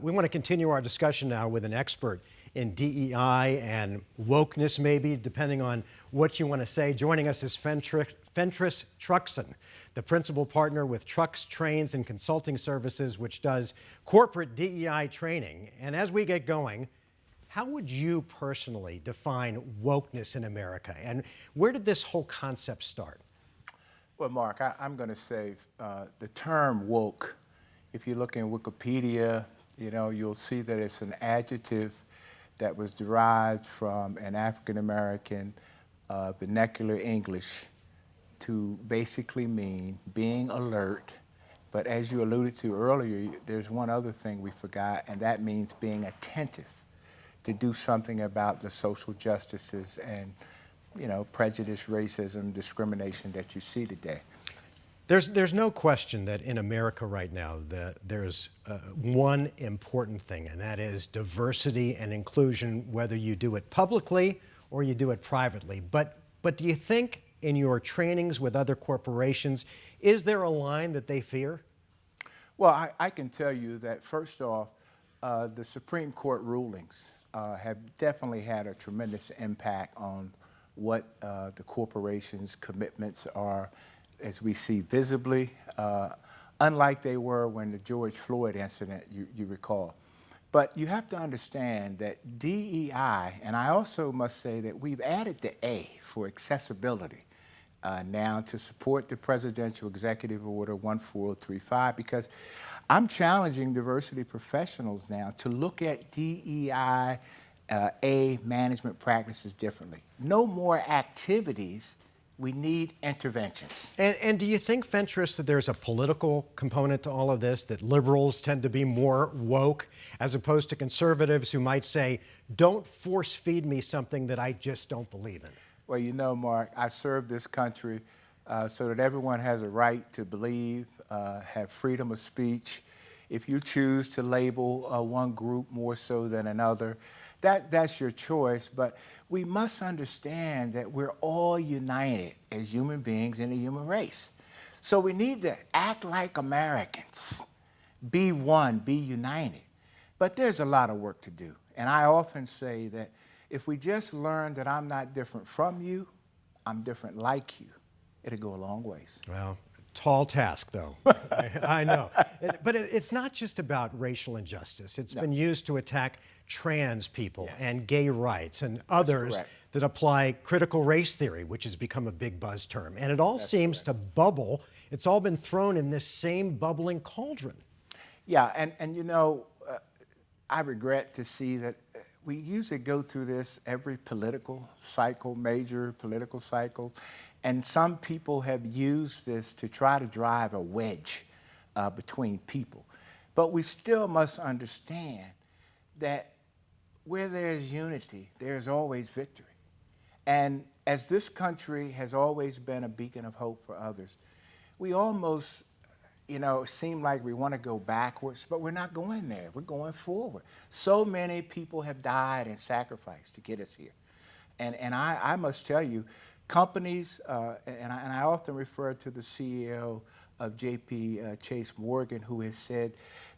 We want to continue our discussion now with an expert in DEI and wokeness, maybe, depending on what you want to say. Joining us is Fentress Truckson, the principal partner with Trucks, Trains, and Consulting Services, which does corporate DEI training. And as we get going, how would you personally define wokeness in America? And where did this whole concept start? Well, Mark, I'm going to say the term woke, if you look in Wikipedia, you'll see that it's an adjective that was derived from an African-American vernacular English to basically mean being alert. But as you alluded to earlier, there's one other thing we forgot, and that means being attentive to do something about the social justices and prejudice, racism, discrimination that you see today. There's no question that in America right now there's one important thing, and that is diversity and inclusion, whether you do it publicly or you do it privately. But do you think in your trainings with other corporations, is there a line that they fear? Well, I can tell you that, first off, the Supreme Court rulings have definitely had a tremendous impact on what the corporation's commitments are, as we see visibly, unlike they were when the George Floyd incident, you recall. But you have to understand that DEI, and I also must say that we've added the A for accessibility now to support the Presidential Executive Order 14035, because I'm challenging diversity professionals now to look at DEI management practices differently. No more activities. We need interventions. And do you think, Fentress, that there's a political component to all of this, that liberals tend to be more woke as opposed to conservatives who might say, don't force feed me something that I just don't believe in? Well, Mark, I serve this country so that everyone has a right to believe, have freedom of speech. If you choose to label one group more so than another, that's your choice, but we must understand that we're all united as human beings in the human race. So we need to act like Americans, be one, be united. But there's a lot of work to do. And I often say that if we just learn that I'm not different from you, I'm different like you, it'll go a long ways. Well, tall task, though. I know. But it's not just about racial injustice. It's been used to attack trans people and gay rights and others that apply critical race theory, which has become a big buzz term. And it all seems to bubble. It's all been thrown in this same bubbling cauldron. Yeah, and I regret to see that we usually go through this every political cycle, major political cycle, and some people have used this to try to drive a wedge between people. But we still must understand that where there's unity, there's always victory. And as this country has always been a beacon of hope for others, we almost, seem like we want to go backwards, but we're not going there. We're going forward. So many people have died and sacrificed to get us here. And I must tell you, companies, and I often refer to the CEO of JP Chase Morgan, who has said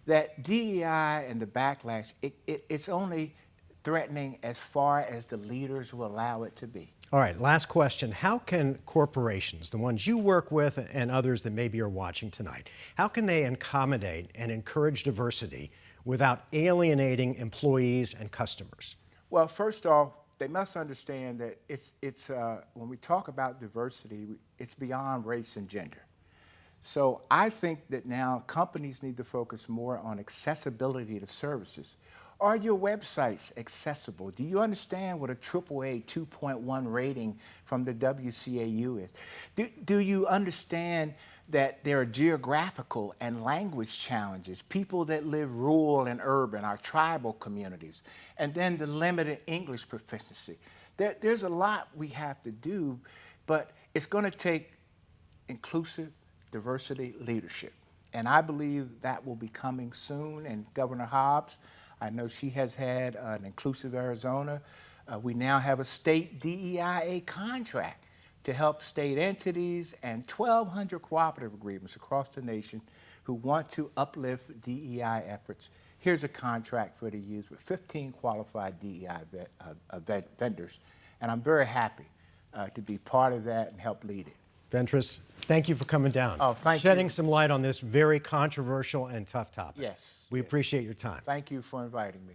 that DEI and the backlash, it's only threatening as far as the leaders will allow it to be. All right, last question. How can corporations, the ones you work with and others that maybe are watching tonight, how can they accommodate and encourage diversity without alienating employees and customers? Well, first off, they must understand that it's when we talk about diversity, it's beyond race and gender. So I think that now companies need to focus more on accessibility to services. Are your websites accessible? Do you understand what a AAA 2.1 rating from the WCAU is? Do you understand that there are geographical and language challenges, people that live rural and urban, our tribal communities, and then the limited English proficiency? There's a lot we have to do, but it's going to take inclusive diversity leadership. And I believe that will be coming soon. And Governor Hobbs, I know she has had an Inclusive Arizona. We now have a state DEIA contract to help state entities and 1,200 cooperative agreements across the nation who want to uplift DEI efforts here's a contract for you to use with 15 qualified DEI vendors. And I'm very happy to be part of that and help lead it. Fentress, thank you for coming down. Oh, thank Shedding you. some light on this very controversial and tough topic. Yes. We yes. appreciate your time. Thank you for inviting me.